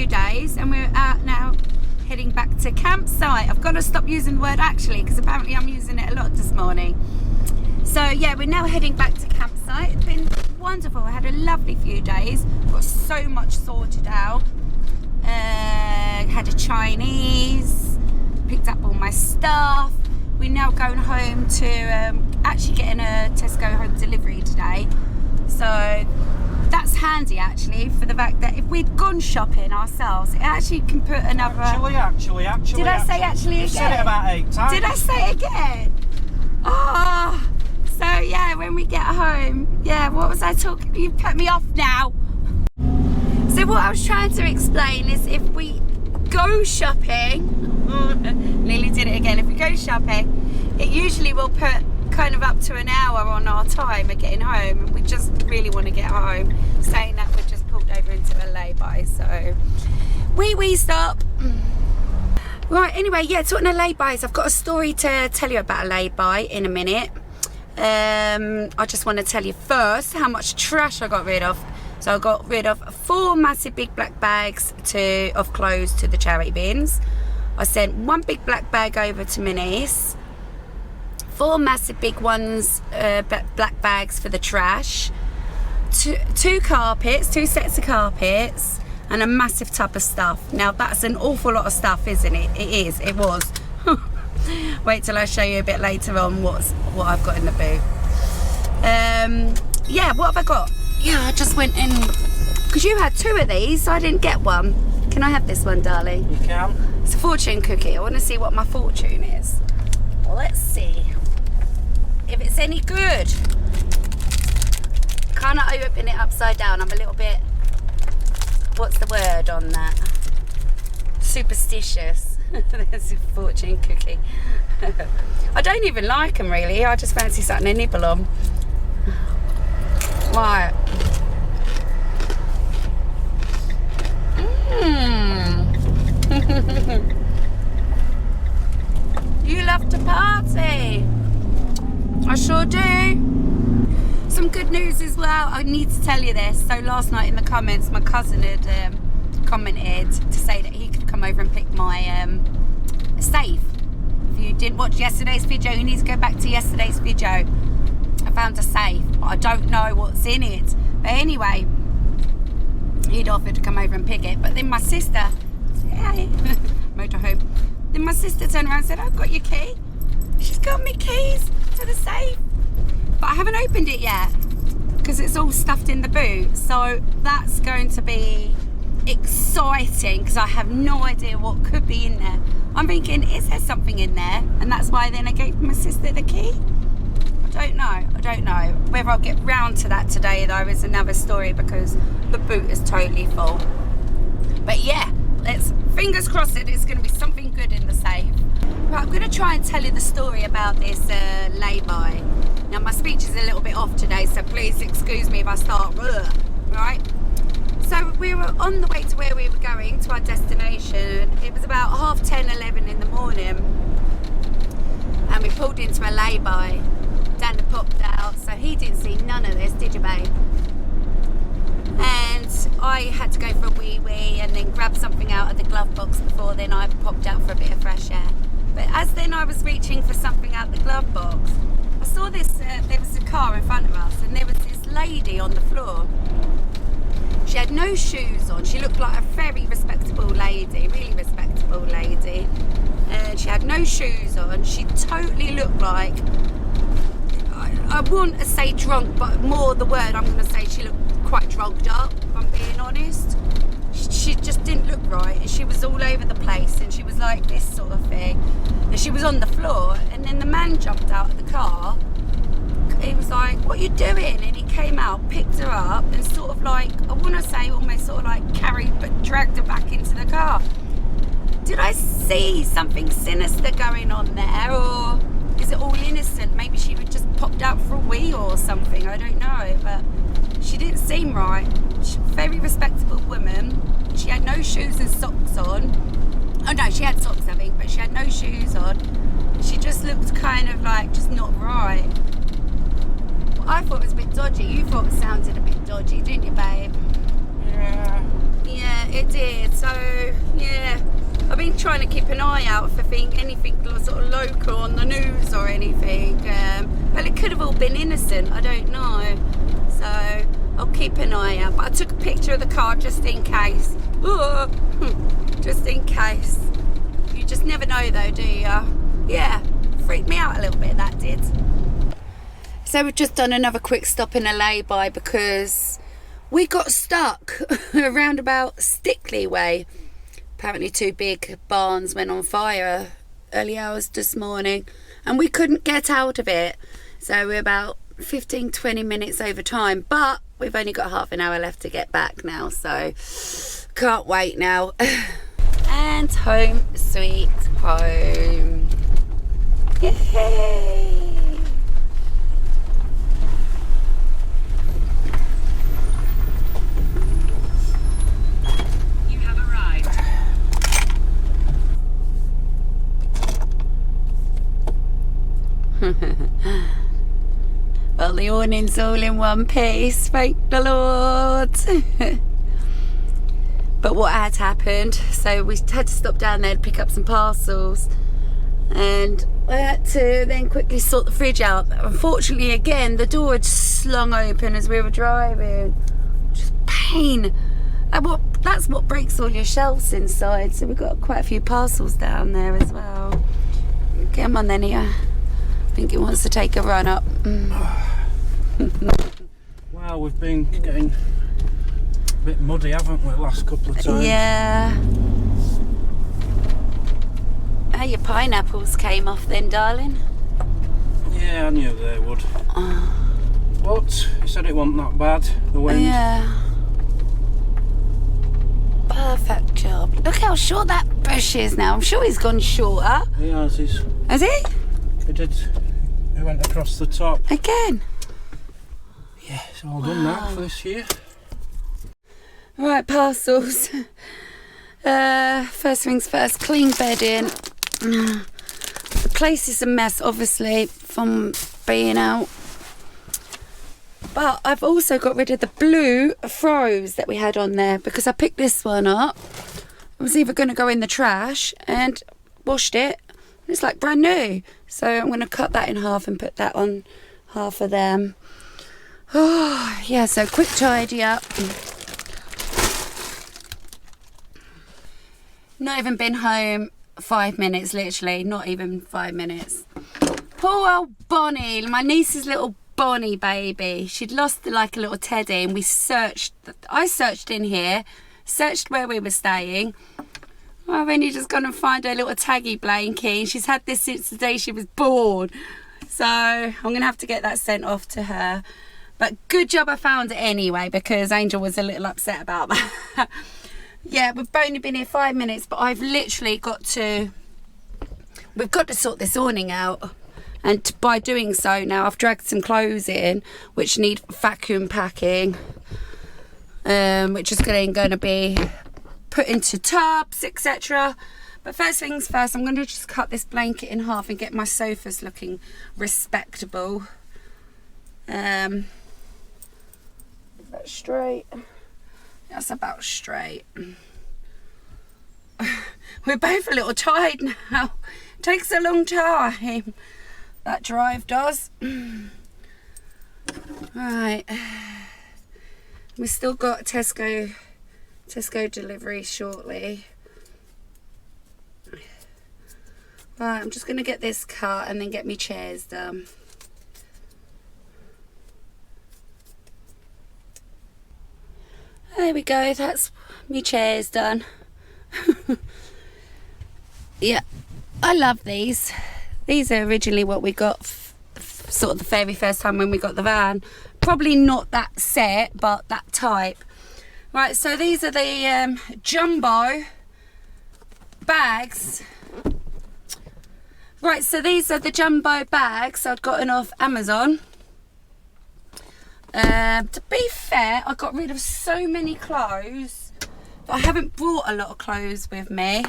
few days and we're out now heading back to campsite. I've got to stop using the word actually because apparently I'm using it a lot this morning. So yeah, we're now heading back to campsite. It's been wonderful. I had a lovely few days. Got so much sorted out. Had a Chinese, picked up all my stuff. We're now going home to actually getting a Tesco home delivery today. So that's handy actually for the fact that if we'd gone shopping ourselves, it actually can put another... Actually. Did I say actually again? You said it about 8 times. Did I say it again? Oh, so yeah, when we get home, yeah, what was I talking? You put me off now. So what I was trying to explain is if we go shopping, nearly did it again, if we go shopping, it usually will put kind of up to an hour on our time of getting home, and we just really want to get home, saying that we're just pulled over into a lay-by, so we stop. Right, anyway, yeah, talking of lay-bys, I've got a story to tell you about a lay-by in a minute. I just want to tell you first how much trash I got rid of. So I got rid of 4 massive big black bags of clothes to the charity bins. I sent 1 big black bag over to my niece, 4 massive big ones, black bags for the trash, 2 carpets, 2 sets of carpets, and a massive tub of stuff. Now that's an awful lot of stuff, isn't it? It was. Wait till I show you a bit later on what I've got in the boot. Yeah, what have I got? Yeah, I just went in, because you had 2 of these, so I didn't get one. Can I have this one, darling? You can. It's a fortune cookie. I want to see what my fortune is. Well, let's see if it's any good. Can't I open it upside down? I'm a little bit, what's the word on that? Superstitious. There's a fortune cookie. I don't even like them really. I just fancy something to nibble on. Right. You love to party. I sure do. Some good news as well. I need to tell you this. So last night in the comments, my cousin had commented to say that he could come over and pick my safe. If you didn't watch yesterday's video, you need to go back to yesterday's video. I found a safe, but I don't know what's in it. But anyway, he'd offered to come over and pick it. But then my sister, hey, motorhome. Then my sister turned around and said, I've got your key. She's got me keys to the safe. But I haven't opened it yet because it's all stuffed in the boot. So that's going to be exciting because I have no idea what could be in there. I'm thinking, is there something in there? And that's why then I gave my sister the key. I don't know. Whether I'll get round to that today though is another story because the boot is totally full. But yeah, let's fingers crossed that it's going to be something good in the safe. Right, I'm going to try and tell you the story about this lay-by. Now my speech is a little bit off today, so please excuse me if I start right? So we were on the way to where we were going, to our destination. It was about 10:30, 11 in the morning, and we pulled into a lay-by. Dan had popped out, so he didn't see none of this, did you, babe? And I had to go for a wee and then grab something out of the glove box before then I popped out for a bit of fresh air. But as then I was reaching for something out the glove box, I saw this, there was a car in front of us and there was this lady on the floor. She had no shoes on. She looked like a very respectable lady, really respectable lady. And she had no shoes on. She totally looked like, I wouldn't say drunk, but more the word I'm going to say, she looked quite drugged up, if I'm being honest. She just didn't look right, and she was all over the place, and she was like this sort of thing, and she was on the floor, and then the man jumped out of the car. He was like, what are you doing? And he came out, picked her up, and sort of like, I want to say almost sort of like carried but dragged her back into the car. Did I see something sinister going on there, or is it all innocent? Maybe she would just popped out for a wee or something, I don't know, but she didn't seem right. She's a very respectable woman. She had no shoes and socks on. Oh no, she had socks I think, but she had no shoes on. She just looked kind of like just not right. Well, I thought it was a bit dodgy. You thought it sounded a bit dodgy, didn't you, babe? Yeah. Yeah, it did. So yeah, I've been trying to keep an eye out for anything sort of local on the news or anything. Well, it could have all been innocent. I don't know. So I'll keep an eye out. But I took a picture of the car just in case. Ooh, just in case. You just never know, though, do you? Yeah, freaked me out a little bit. That did. So we've just done another quick stop in a lay-by because we got stuck around about Stickley way. Apparently 2 big barns went on fire early hours this morning and we couldn't get out of it. So we're about 15-20 minutes over time, but we've only got half an hour left to get back now, so can't wait now. And home sweet home. Yay! Well, the awning's all in one piece, thank the Lord. But what had happened, so we had to stop down there to pick up some parcels and I had to then quickly sort the fridge out. Unfortunately, again, the door had slung open as we were driving. Just pain. That's what breaks all your shelves inside, so we've got quite a few parcels down there as well. Come on then, here. I think he wants to take a run up. Well, we've been getting a bit muddy, haven't we, the last couple of times? Yeah. Oh, your pineapples came off then, darling. Yeah, I knew they would. But he said it wasn't that bad, the wind. Yeah. Perfect job. Look how short that bush is now. I'm sure he's gone shorter. He has. Has he? He did. He went across the top. Again? Yeah, it's all done now for this year. Right, parcels. First things first, clean bedding. The place is a mess, obviously, from being out. But I've also got rid of the blue froze that we had on there because I picked this one up. It was either going to go in the trash and washed it. It's like brand new. So I'm going to cut that in half and put that on half of them. Oh, yeah, so quick tidy up. Not even been home 5 minutes, literally. Not even 5 minutes. Poor old Bonnie, my niece's little Bonnie baby. She'd lost like a little teddy and I searched in here, searched where we were staying. I've only just gone and find her little taggy blankie. She's had this since the day she was born. So I'm going to have to get that sent off to her. But good job I found it anyway, because Angel was a little upset about that. Yeah, we've only been here 5 minutes, but I've literally we've got to sort this awning out. And by doing so now, I've dragged some clothes in, which need vacuum packing, which is going to be put into tubs, etc. But first things first, I'm going to just cut this blanket in half and get my sofas looking respectable. That's straight. That's about straight. We're both a little tired now. It takes a long time. That drive does. Right. We've still got Tesco delivery shortly. Right, I'm just going to get this cut and then get me chairs done. There we go, that's me chairs done. Yeah, I love these. These are originally what we got sort of the very first time when we got the van. Probably not that set, but that type. Right, so these are the jumbo bags. Right, so these are the jumbo bags I'd gotten off Amazon. To be fair, I got rid of so many clothes that I haven't brought a lot of clothes with me.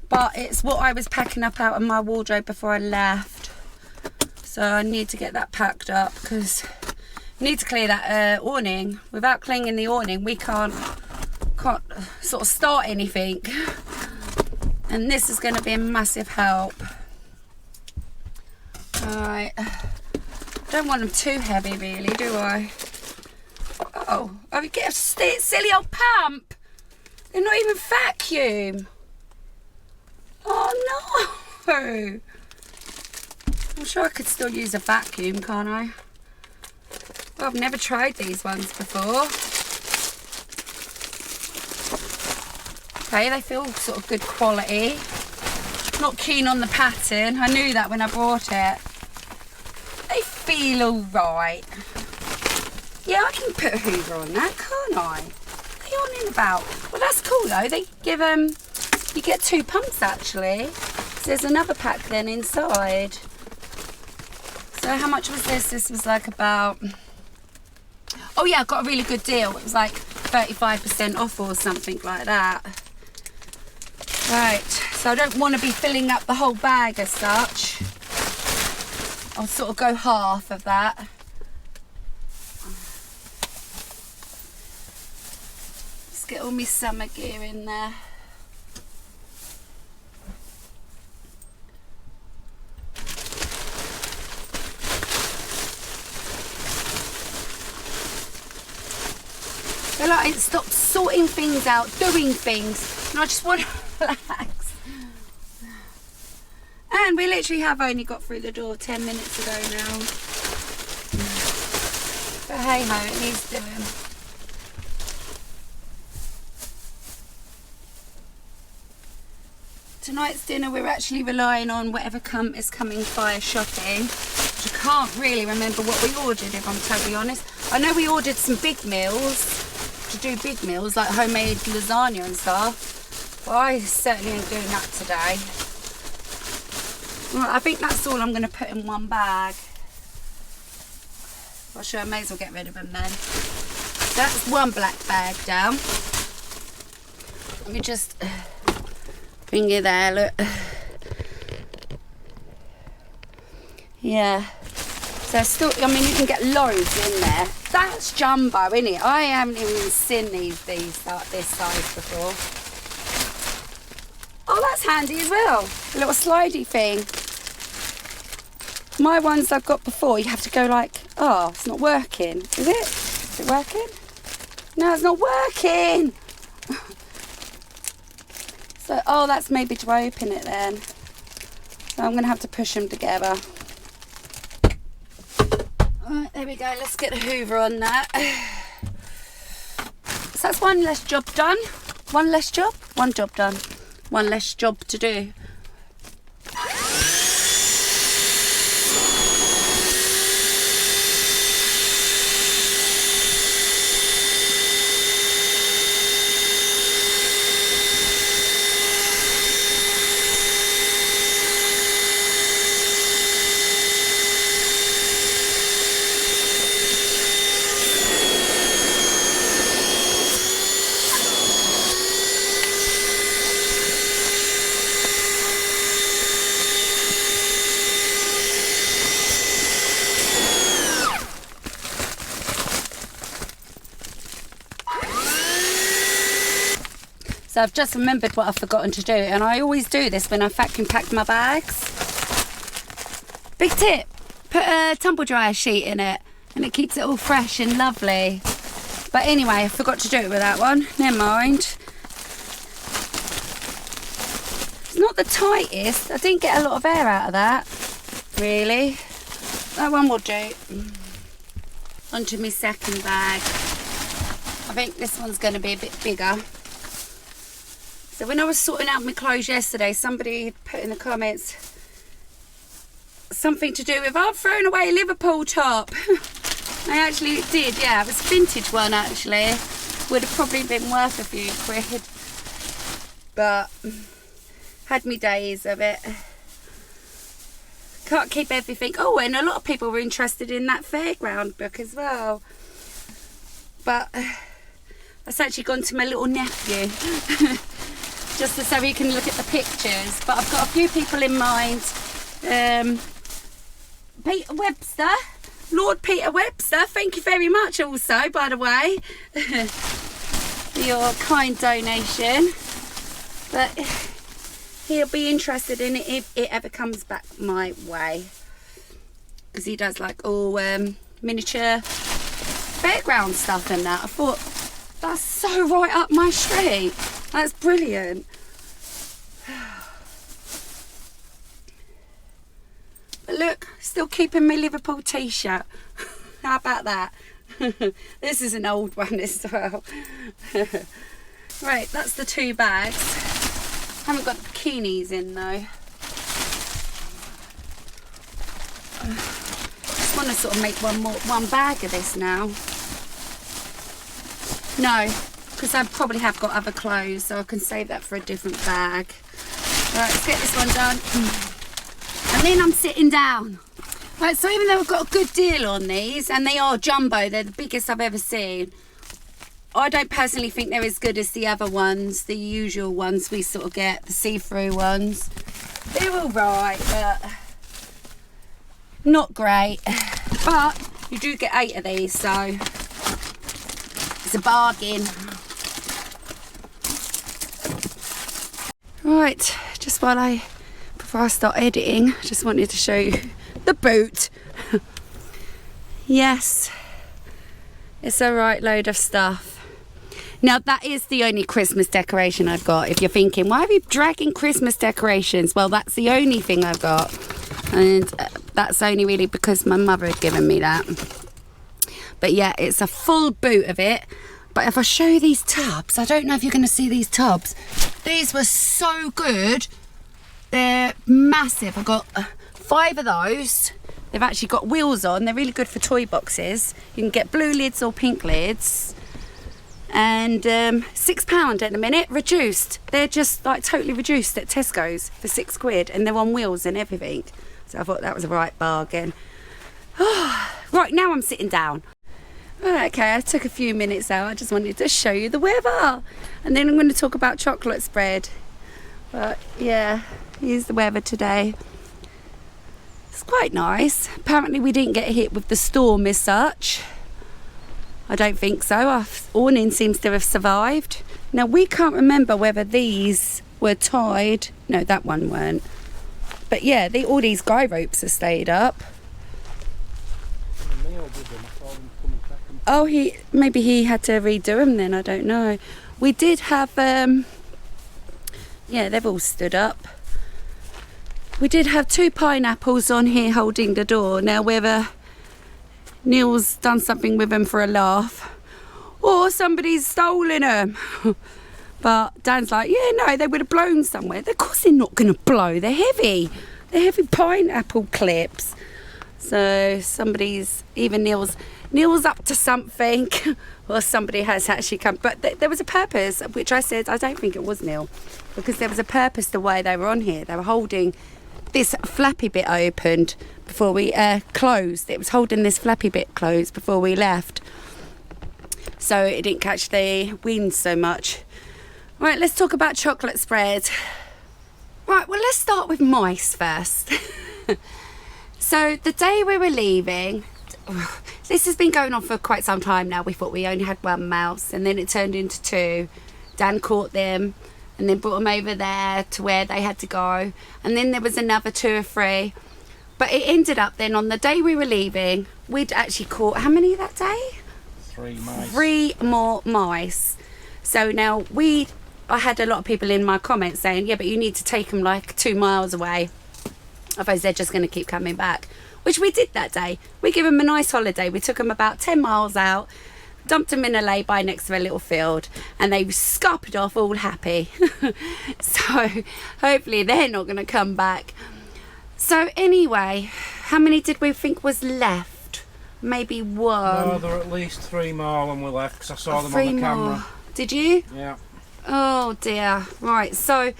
But it's what I was packing up out of my wardrobe before I left. So I need to get that packed up because I need to clear that awning. Without cleaning the awning, we can't can't sort of start anything. And this is going to be a massive help. Alright. Don't want them too heavy really, do I? Oh, I get a silly old pump. They're not even vacuum. Oh no. I'm sure I could still use a vacuum, can't I? Well, I've never tried these ones before. Okay, they feel sort of good quality. Not keen on the pattern. I knew that when I bought it. They feel alright. Yeah, I can put a hoover on that, can't I? What are you on in about? Well, that's cool though. They give you get 2 pumps actually. So there's another pack then inside. So how much was this? This was like about, oh yeah, I got a really good deal. It was like 35% off or something like that. Right, so I don't want to be filling up the whole bag as such. I'll sort of go half of that. Just get all my summer gear in there. I feel like I stopped sorting things out, doing things, and I just want to relax. And we literally have only got through the door 10 minutes ago now. But hey ho, it needs doing. Tonight's dinner we're actually relying on whatever is coming via shopping. Which I can't really remember what we ordered if I'm totally honest. I know we ordered some big meals. To do big meals like homemade lasagna and stuff, but I certainly ain't doing that today. Well, I think that's all I'm going to put in one bag. Well, sure, I may as well get rid of them then. That's one black bag down. Let me just bring you there, look. Yeah. So still, I mean, you can get loads in there. That's jumbo, isn't it? I haven't even seen these this size before. Oh, that's handy as well. A little slidey thing. My ones I've got before, you have to go like, oh, it's not working. Is it? Is it working? No, it's not working. So, oh, that's maybe to open it then. So I'm going to have to push them together. Right, there we go. Let's get the hoover on that. So that's one less job done. One less job? One job done. One less job to do. So I've just remembered what I've forgotten to do, and I always do this when I vacuum pack my bags. Big tip, put a tumble dryer sheet in it and it keeps it all fresh and lovely. But anyway, I forgot to do it with that one, never mind. It's not the tightest, I didn't get a lot of air out of that, really. That one will do. Onto my second bag. I think this one's going to be a bit bigger. So when I was sorting out my clothes yesterday, somebody put in the comments something to do with, I've thrown away a Liverpool top. I actually did, yeah, it was a vintage one actually. Would have probably been worth a few quid. But had me days of it. Can't keep everything. Oh, and a lot of people were interested in that fairground book as well. But that's actually gone to my little nephew. Just so he can look at the pictures. But I've got a few people in mind. Peter Webster, Lord Peter Webster, thank you very much also, by the way. for your kind donation. But he'll be interested in it if it ever comes back my way. Because he does like all miniature fairground stuff and that. I thought, that's so right up my street. That's brilliant. But look, still keeping my Liverpool t-shirt. How about that? This is an old one as well. Right, that's the 2 bags. Haven't got the bikinis in though. Just want to sort of make one bag of this now. No, because I probably have got other clothes, so I can save that for a different bag. Right, let's get this one done. And then I'm sitting down. Right, so even though I've got a good deal on these, and they are jumbo, they're the biggest I've ever seen, I don't personally think they're as good as the other ones, the usual ones we sort of get, the see-through ones. They're all right, but not great. But you do get 8 of these, so it's a bargain. Right, just before I start editing, I just wanted to show you the boot. Yes, it's a right load of stuff. Now that is the only Christmas decoration I've got. If you're thinking, why are you dragging Christmas decorations? Well, that's the only thing I've got. And that's only really because my mother had given me that. But yeah, it's a full boot of it. But if I show you these tubs, I don't know if you're going to see these tubs. These were so good. They're massive. I got 5 of those. They've actually got wheels on. They're really good for toy boxes. You can get blue lids or pink lids. And £6 at the minute, reduced. They're just like totally reduced at Tesco's for £6, and they're on wheels and everything. So I thought that was a right bargain. Right, now I'm sitting down. Okay, I took a few minutes out. I just wanted to show you the weather, and then I'm going to talk about chocolate spread. But yeah, here's the weather today. It's quite nice. Apparently we didn't get hit with the storm as such. I don't think so. Our awning seems to have survived. Now we can't remember whether these were tied. No, that one weren't. But yeah, all these guy ropes have stayed up. Oh, maybe he had to redo them then, I don't know. We did have, yeah, they've all stood up. We did have 2 pineapples on here holding the door. Now whether Neil's done something with them for a laugh, or somebody's stolen them. But Dan's like, yeah, no, they would have blown somewhere. Of course they're not going to blow. They're heavy. They're heavy pineapple clips. So even Neil's up to something, or somebody has actually come. But there was a purpose, which I said, I don't think it was Neil, because there was a purpose to why they were on here. They were holding this flappy bit opened before we closed. It was holding this flappy bit closed before we left, so it didn't catch the wind so much. Right, let's talk about chocolate spread. Right, well, let's start with mice first. So the day we were leaving, this has been going on for quite some time now. We thought we only had 1 mouse, and then it turned into 2. Dan caught them and then brought them over there to where they had to go, and then there was another 2 or 3. But it ended up then on the day we were leaving, we'd actually caught how many that day? 3 mice. 3 more mice. So now I had a lot of people in my comments saying, yeah, but you need to take them like 2 miles away, otherwise they're just going to keep coming back, which we did that day. We gave them a nice holiday. We took them about 10 miles out, dumped them in a lay-by next to a little field, and they scarpered off all happy. So hopefully they're not going to come back. So anyway, how many did we think was left? Maybe 1. No, there were at least 3 more when we left, because I saw them on the camera. Did you? Yeah. Oh dear. Right, so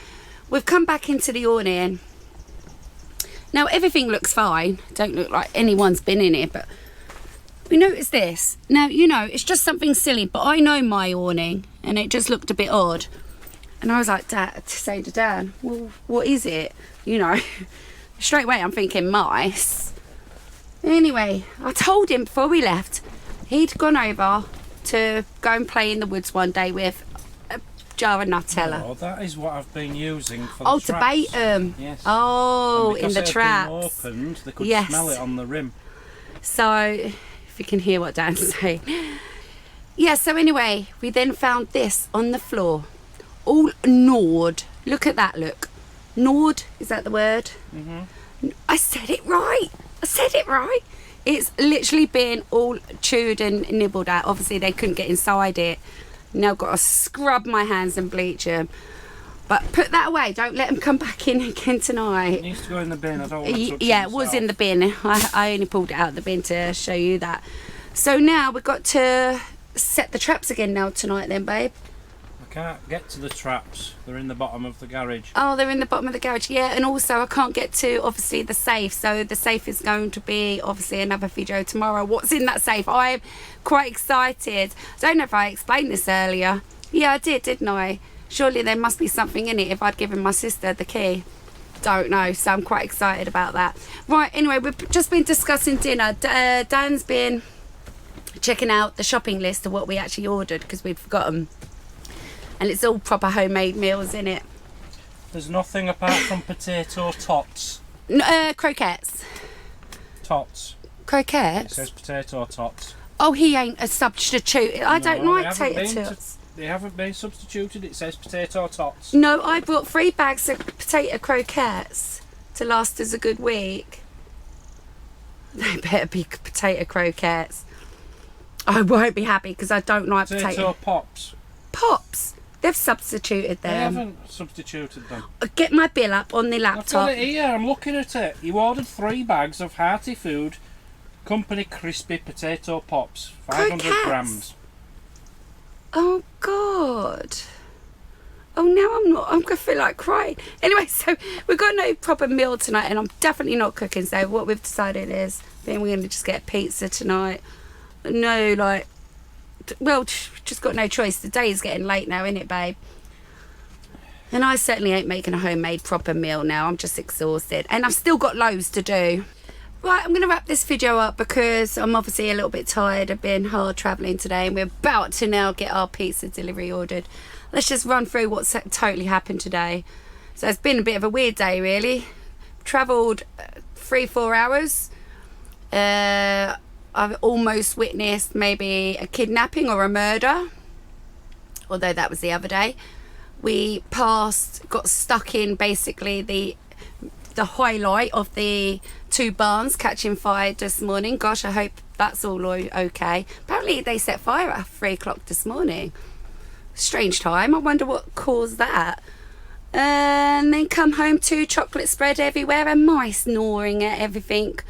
we've come back into the awning. Now everything looks fine. Don't look like anyone's been in here, but we noticed this. Now, you know, it's just something silly, but I know my awning, and it just looked a bit odd. And I was like, to say to Dan, well, what is it? You know, straight away I'm thinking mice. Anyway, I told him before we left, he'd gone over to go and play in the woods one day with a jar of Nutella. Oh, that is what I've been using for the traps. To bait them. Yes. Oh, in the Because traps. it had been opened, they could Yes. smell it on the rim. So, if you can hear what Dan's saying. Yeah, so anyway, we then found this on the floor. All gnawed. Look at that, look. Gnawed, is that the word? Mm-hmm. I said it right. It's literally been all chewed and nibbled at. Obviously, they couldn't get inside it. Now I've got to scrub my hands and bleach them. But put that away. Don't let them come back in again tonight. It needs to go in the bin. I don't want to touch Yeah, it was in the bin. I only pulled it out of the bin to show you that. So now we've got to set the traps again now tonight then, babe. I can't get to the traps. They're in the bottom of the garage. Oh, they're in the bottom of the garage. Yeah, and also I can't get to, obviously, the safe. So the safe is going to be, obviously, another video tomorrow. What's in that safe? I'm quite excited. I don't know if I explained this earlier. Yeah, I did, didn't I? Surely there must be something in it if I'd given my sister the key. Don't know, so I'm quite excited about that. Right, anyway, we've just been discussing dinner. Dan's been checking out the shopping list of what we actually ordered because we'd forgotten. And it's all proper homemade meals in it. There's nothing apart from potato tots. Croquettes. Tots. Croquettes? It says potato tots. Oh, he ain't a substitute. I don't like potato tots. They haven't been substituted. It says potato tots. No, I brought 3 bags of potato croquettes to last us a good week. They better be potato croquettes. I won't be happy because I don't like Potato pops. Pops? They've substituted them. They haven't substituted them. Get my bill up on the I've laptop. got it here. I'm looking at it. You ordered 3 bags of hearty food, company crispy potato pops, 500 Croquettes. grams. Oh God. Oh, now I'm gonna feel like crying. Anyway, so we've got no proper meal tonight and I'm definitely not cooking, so what we've decided is then we're gonna just get pizza tonight. No, like, well, just got no choice. The day is getting late now, isn't it, babe? And I certainly ain't making a homemade proper meal now. I'm just exhausted and I've still got loads to do. Right, I'm going to wrap this video up because I'm obviously a little bit tired. I've been hard travelling today and we're about to now get our pizza delivery ordered. Let's just run through what's totally happened today. So it's been a bit of a weird day, really. Travelled 3-4 hours. I've almost witnessed maybe a kidnapping or a murder, although that was the other day. We got stuck in basically the highlight of the 2 barns catching fire this morning. Gosh, I hope that's all okay. Apparently they set fire at 3 o'clock this morning. Strange time. I wonder what caused that. And then come home to chocolate spread everywhere and mice gnawing at everything.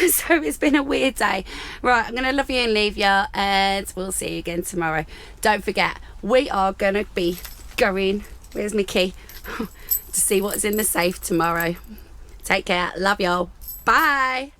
So it's been a weird day. Right, I'm going to love you and leave you, and we'll see you again tomorrow. Don't forget, we are going to be going, where's my key, to see what's in the safe tomorrow. Take care. Love y'all. Bye.